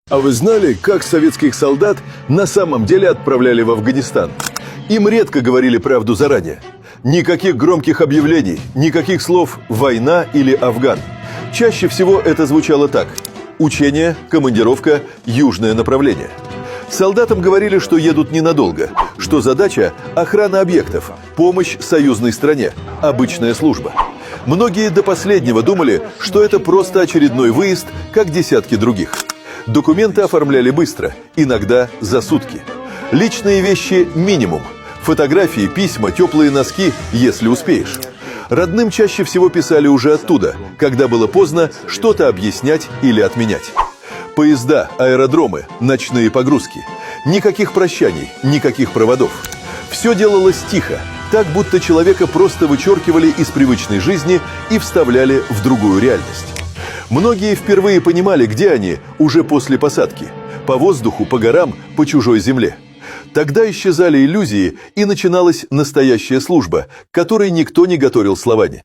А вы знали, как советских солдат на самом деле отправляли в Афганистан? Им редко говорили правду заранее. Никаких громких объявлений, никаких слов «война» или «Афган». Чаще всего это звучало так: учение, командировка, южное направление. Солдатам говорили, что едут ненадолго, что задача – охрана объектов, помощь союзной стране, обычная служба. Многие до последнего думали, что это просто очередной выезд, как десятки других. Документы оформляли быстро, иногда за сутки. Личные вещи – минимум. Фотографии, письма, теплые носки, если успеешь. Родным чаще всего писали уже оттуда, когда было поздно что-то объяснять или отменять. Поезда, аэродромы, ночные погрузки. Никаких прощаний, никаких проводов. Все делалось тихо, так будто человека просто вычеркивали из привычной жизни и вставляли в другую реальность. Многие впервые понимали, где они уже после посадки. По воздуху, по горам, по чужой земле. Тогда исчезали иллюзии, и начиналась настоящая служба, к которой никто не готовил словами.